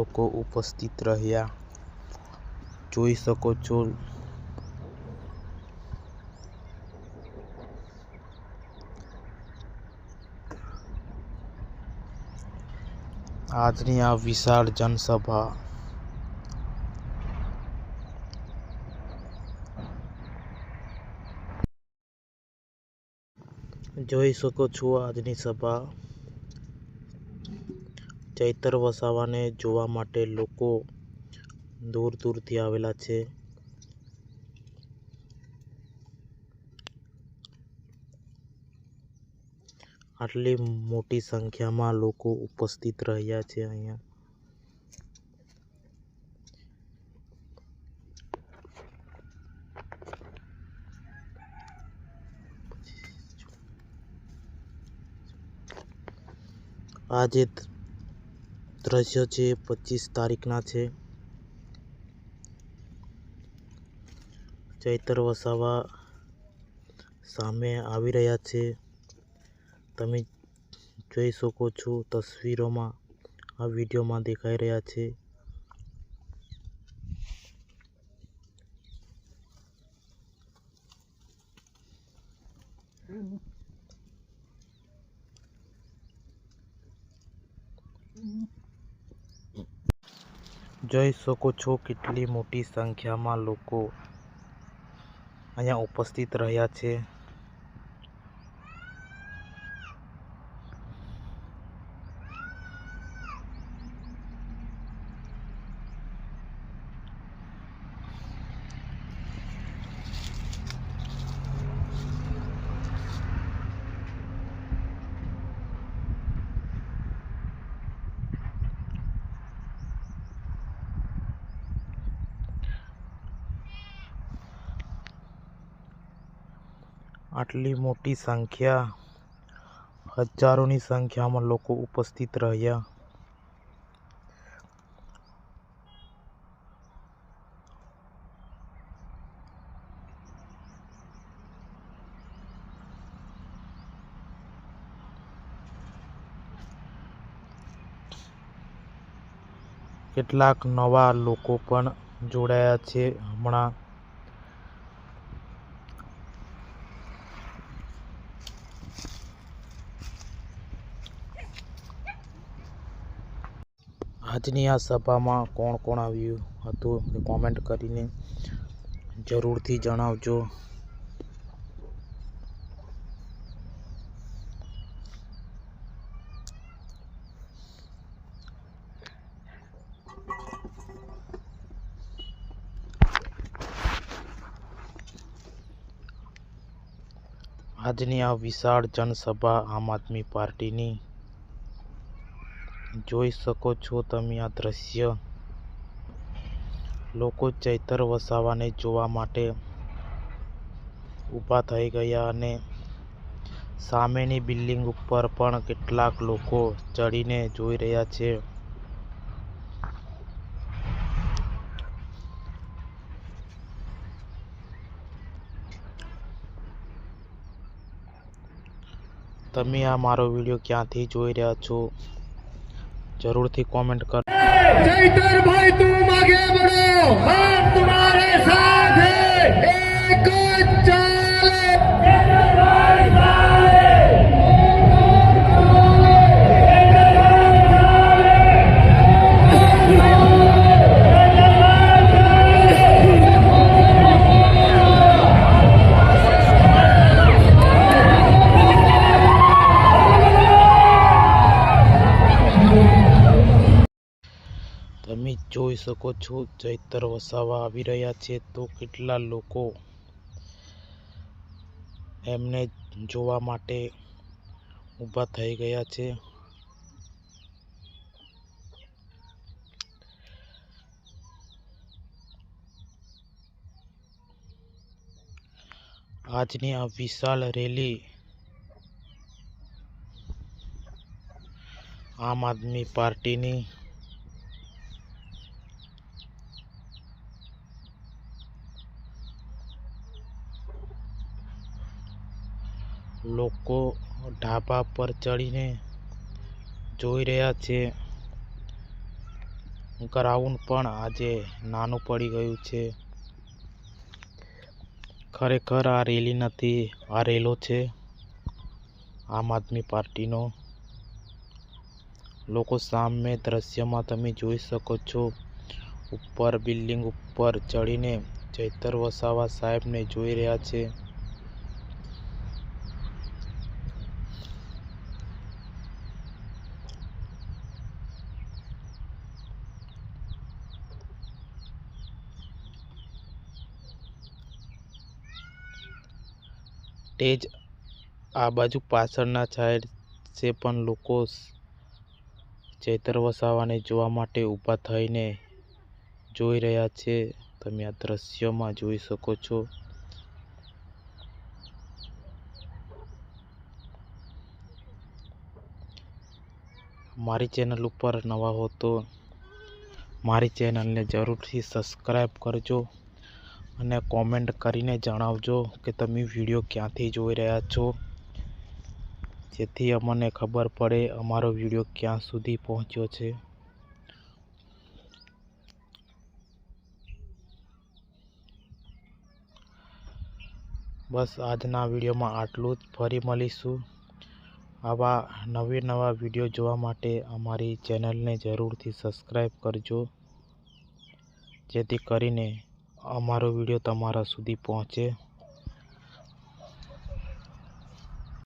લોકો ઉપસ્થિત રહ્યા. જોઈ શકો છો આજની આ વિશાળ જનસભા. જોઈ શકો છો આજની સભા. ચૈતર વસાવાને જોવા માટે લોકો દૂર દૂરથી આવેલા છે. આટલી મોટી સંખ્યામાં લોકો ઉપસ્થિત રહ્યા છે અહીંયા. આજે દ્રશ્ય છે 25 તારીખના છે. ચૈતર વસાવા સામે આવી રહ્યા છે. તમે જોઈ શકો છો તસવીરોમાં, આ વિડીયોમાં દેખાઈ રહ્યા છે. જોઈ શકો છો કેટલી મોટી સંખ્યામાં લોકો અહીંયા ઉપસ્થિત રહ્યા છે. આટલી મોટી સંખ્યા, હજારોની સંખ્યામાં લોકો ઉપસ્થિત રહ્યા. કેટલાક નવા લોકો પણ જોડાયા છે હમણાં. આજની આ સભામાં કોણ કોણ આવ્યું હતું તે કોમેન્ટ કરીને જરૂરથી જણાવજો. આજની આ વિશાળ જનસભા આમ આદમી પાર્ટીની. જોઈ શકો છો તમે આ દ્રશ્ય. લોકો ચૈતર વસાવાને જોવા માટે ઊભા થઈ ગયા અને સામેની બિલ્ડિંગ ઉપર પણ કેટલાક લોકો ચડીને જોઈ રહ્યા છે. તમે આ મારો વિડીયો ક્યાંથી જોઈ રહ્યા છો જરૂરથી કોમેન્ટ કરો. चैतर भाई तुम आगे बढ़ो, हम तुम्हारे साथ हैं, एक चाल। चैतर भाई તમે જોઈ શકો છો ચૈતર વસાવા આવી રહ્યા છે તો કેટલા લોકો એમને જોવા માટે ઊભા થઈ ગયા છે. આજની આ વિશાળ રેલી આમ આદમી પાર્ટીની. લોકો ઢાબા પર ચડીને જોઈ રહ્યા છે. ગ્રાઉન્ડ પણ આજે નાનું પડી ગયું છે. ખરેખર આ રેલી નથી, આ રેલો છે આમ આદમી પાર્ટીનો. લોકો સામે દ્રશ્યમાં તમે જોઈ શકો છો, ઉપર બિલ્ડિંગ ઉપર ચડીને ચૈતર વસાવા સાહેબને જોઈ રહ્યા છે. તે જ આ બાજુ પાછળના સાઈડ છે પણ લોકો ચૈતર વસાવાને જોવા માટે ઊભા થઈને જોઈ રહ્યા છે. તમે આ દ્રશ્યમાં જોઈ શકો છો. મારી ચેનલ ઉપર નવા હો તો મારી ચેનલને જરૂરથી સબસ્ક્રાઈબ કરજો અને કોમેન્ટ કરીને જણાવજો કે તમે વિડીયો ક્યાંથી જોઈ રહ્યા છો, જેથી અમને ખબર પડે અમારો વિડીયો ક્યાં સુધી પહોંચ્યો છે. બસ આજના વિડીયોમાં આટલું જ. ફરી મળીશું. આવા નવા વિડીયો જોવા માટે અમારી ચેનલને જરૂરથી સબસ્ક્રાઈબ કરજો, જેથી કરીને અમારો વિડીયો તમારા સુધી પહોંચે.